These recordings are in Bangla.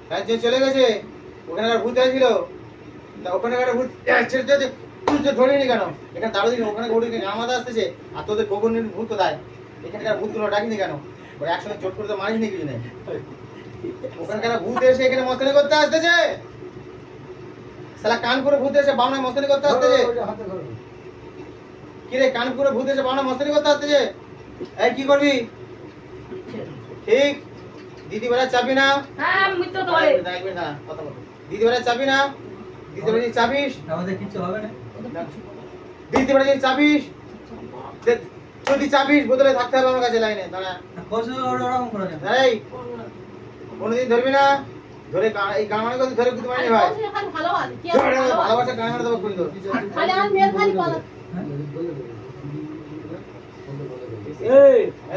হ্যাঁ যে চলে গেছে ওখানে আর ভূত আসছিল তা ওখানে একটা ভূত ছেড়ে তুই ধরিনি কেন এখানে দাঁড়ো দিন ওখানে গৌরী আমাদের আসতেছে আর তোদের গোবর ভূত কোথায় এখানকার ভূতগুলো ডাকিনি কেন ওরা একসঙ্গে চোট করে তো মারিনি কিছু নেই ওখানকার ভূত এসে এখানে মস্তানি করতে আসতেছে শালা কানপুরে ভূত এসে বামনায় মস্তানি করতে আসতেছে কি রে কানপুরে ভূত এসে বামনায় মস্তানি করতে আসতেছে এই কি করবি ঠিক দিদি বেলা চাবি না হ্যাঁ মিত্র ধরে দেখবে না কথা বল দিদি বেলা চাবি না দিদি বেলা চাবিস আমাদের কিছু হবে না দিদি বেলা চাবিস যদি চাবিস বোতলে থাকতে হবে আমার কাছে লাইনে দাঁড়া কত ওরকম করে না এই কোনদিন ধরবি না ধরে এই গামানে কথা ধরে কুতু মারি ভাই ভালোবাসা কি ভালোবাসা গামানে দেবো করি তো খালি আর মেয়ের খালি বলা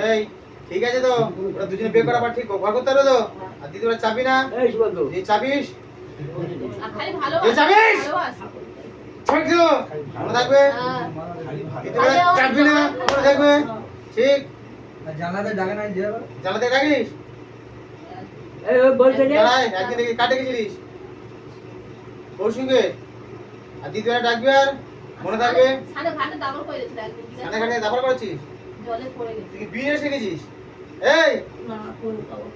এই ঠিক আছে তো ওরা দুজনে বিয়ে করা আবার ঠিক ঘর করতে হবে তো আর দিদি বেলা চাবি না এই সুবন্ধু এই চাবিস আর খালি এই ভালোবাসা চাবিস ভালোবাসা ঠিক তো মনে থাকবে দিদি বেলা চাবি না মনে থাকবে ঠিক জানাতে ডাকে না যে জানাতে ডাকিস এই বলতে যে দাঁড়ায় একদিন দেখি কাটে গেছিলিস কৌশিকে আর দিদি বেলা ডাকবি আর মনে থাকবে সাড়ে ঘাটে দাবর করেছিল একদিন সামনে ঘাটে দাবার করেছিস জলে পড়ে গেছে তুই কি বিয়ে শিখেছিস এই না কোন খবর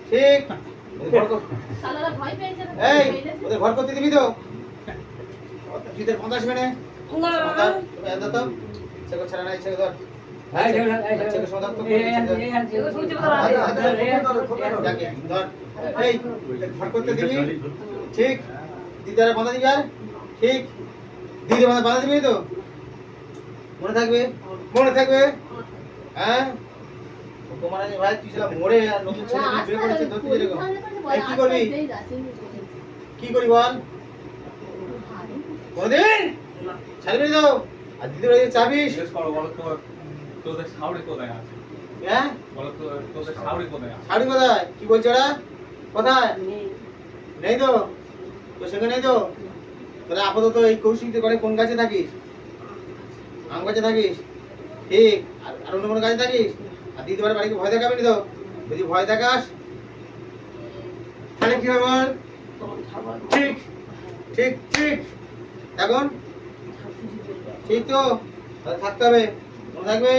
ঠিক ওদের ঘর সালারা ভয় পেয়েছে না এই ওদের ঘর করতে দিবি তো তুই 50 মিনিট না এত তো সেকো ছাড়া নাই সেকো ধর এই সেকো সদা তো এগো শুনতে পারো যাকে ধর এই ঘর করতে দিবি ঠিক দিদারে বাঁধা দিবি আর ঠিক দিদি বাঁধা দিবি তো মনে থাকবে হ্যাঁ তোমার আজ ভাই তুই ছিলা মরে আর নতুন ছেলে বিয়ে করেছে তো তুই এরকম এই কি করবি কি করবি বল কোনদিন ছাড়বি তো আর দিদি রয়ে চাবিস জিজ্ঞেস করো বলো তো তোদের শাওড়ি কোথায় আছে হ্যাঁ বলো তো তোদের শাওড়ি কোথায় আছে ছাড়বি কোথায় কি বলছে ওরা কোথায় নেই তো তো সেখানে নেই তো তাহলে আপাতত এই কৌশিকদের ঘরে কোন গাছে থাকিস আম গাছে থাকিস ঠিক আর অন্য কোনো গাছে থাকিস আর দিদি বাড়িকে ভয় দেখাবি না তো যদি ভয় দেখাস তাহলে কি হবে বল ঠিক ঠিক ঠিক এখন ঠিক তো তাহলে থাকতে হবে মনে থাকবে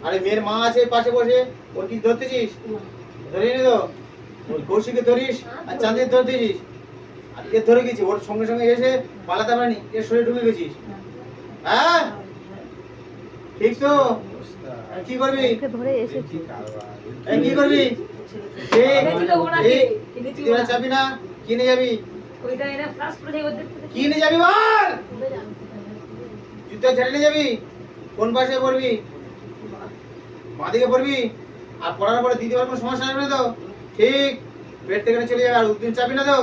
আরে মেয়ের মা আছে পাশে বসে ওর কি ধরতেছিস ধরিনি তো ওই কৌশিকে ধরিস আর চাঁদের ধরতেছিস আর এর ধরে গেছি ওর সঙ্গে সঙ্গে এসে পালাতে পারিনি এর শরীরে ঢুকে গেছিস হ্যাঁ ঠিক তো কি করবি ধরে এসেছি এই কি করবি ঠিক চাবি না কিনে যাবি ওইটা এনে ফ্লাশ করে ওদের কিনে যাবি বল যুদ্ধ ছেড়ে নিয়ে যাবি কোন পাশে পড়বি বাঁদিকে পড়বি আর পড়ার পরে দিতে পারবো সমস্যা হবে না তো ঠিক পেট থেকে চলে যাবে আর উদ্দিন চাবি না তো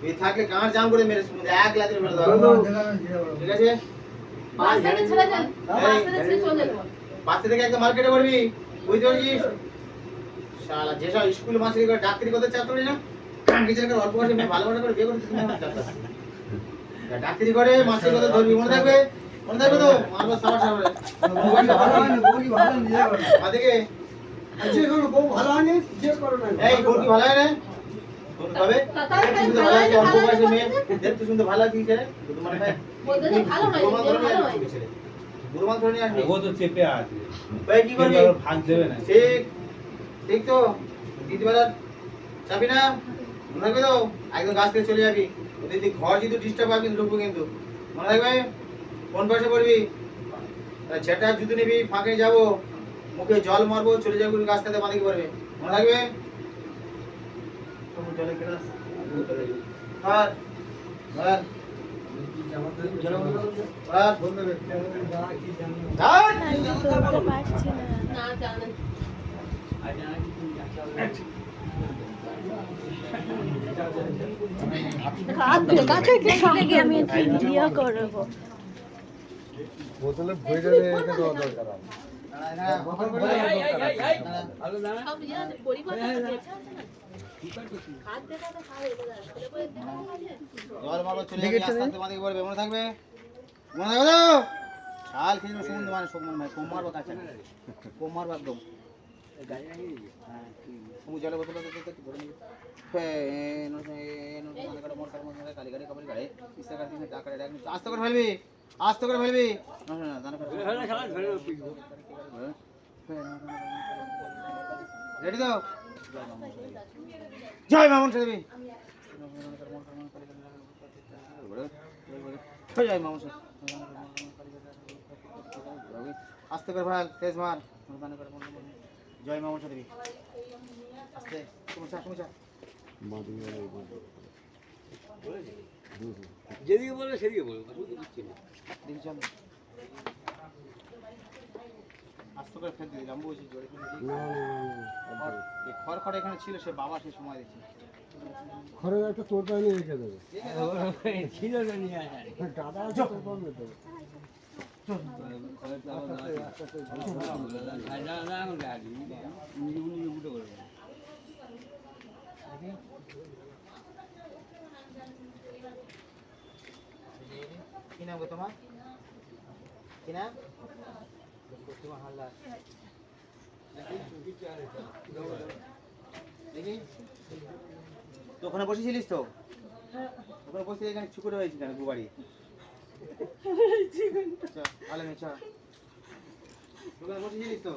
এই থাকলে গাঁট জাম করে মেরে এক লাথি মেরে দাও ঠিক আছে বাস থেকে ছেড়ে দেন বাস থেকে ছেড়ে চলে যান বাচ্চা থেকে একদম মার্কেটে পড়বি বুঝতে পারছিস শালা যেসব স্কুল মাস্টারি করে ডাক্তারি করতে চাচ্ছ না কিছু একটা অল্প বয়সে মেয়ে ভালোবাসা করে বিয়ে করতে তুমি আমার চাচ্ছ ডাক্তারি করে মাস্টারি কথা ধরবি মনে থাকবে তো মারবো সাবার সাবারে মাদিকে আচ্ছা এখন বউ ভালো হয়নি জিজ্ঞেস করো না এই বউ কি ভালো হয় না তবে শুনতে ভালো লাগে অল্প বয়সে মেয়ে দেখতে শুনতে ভালো লাগে ছেলে শুধু মানে ভাই বলতে তো ভালো হয় ভালো হয় গুরুমান ধরে নিয়ে আসবি ও তো চেপে আছে ভাই কি করবি ভাগ দেবে না ঠিক ঠিক তো দিদিবেলা চাবি না মনে থাকবে তো একদম গাছ থেকে চলে যাবি যদি ঘর যদি ডিস্টার্ব হয় কিন্তু ঢুকবো কিন্তু মনে থাকবে কোন পাশে পড়বি ছেটা জুতো নিবি ফাঁকে যাবো মুখে জল মারবো চলে যাবো গাছ থেকে বাঁধিকে পারবে মনে থাকবে জলে গ্লাস আর আর আর বন্ধ আর ধরতে পারছি না না জানেন কাছে গিয়ে আমি ভিডিও করবো বোতলে ভরে যাবে এটা দেওয়া দরকার সব ইয়া পরিবার আছে না খাদ দেখা তো খাওয়া এটা ছেলে করে দেখা আছে জল মারবো চলে যাবি আস্তে আস্তে বাঁধিকে পড়বে মনে থাকবে তো শাল খেয়ে সুন্দর মানে সুমন ভাই কম মারবো কাছে কম মারবো একদম হ্যাঁ জলে বোতল ধরে নিবি কালীগাড়ি কবরি গাড়ি ইস্তাকার দিনে টাকারে রাখবি আস্তে করে ফেলবি রেডি দাও জয় মামুন দেবী জয় মামুন আস্তে করে ফেল তেজ মার জয় মামুন দেবী আস্তে তুমি চা যেদিকে বলবে সেদিকে বলবে বুঝতে পারছি না দেখি চল আস্তে করে ফেল দিবি জাম্বু বসে জোরে ফেলে দিবি এই খড় এখানে ছিল সে বাবা সে সময় দিচ্ছে ঘরের একটা তোর পাইলে রেখে দেবে ছিল তো নিয়ে আসা দাদা আছে তোর পাইলে দেবে কি নাম গো তোমার কি নাম তোমার হালদার দেখি তো ওখানে বসেছিলিস তো ওখানে বসে এখানে চুকুরে হয়েছিল কেন গুবাড়ি আলে চ ওখানে বসেছিলিস তো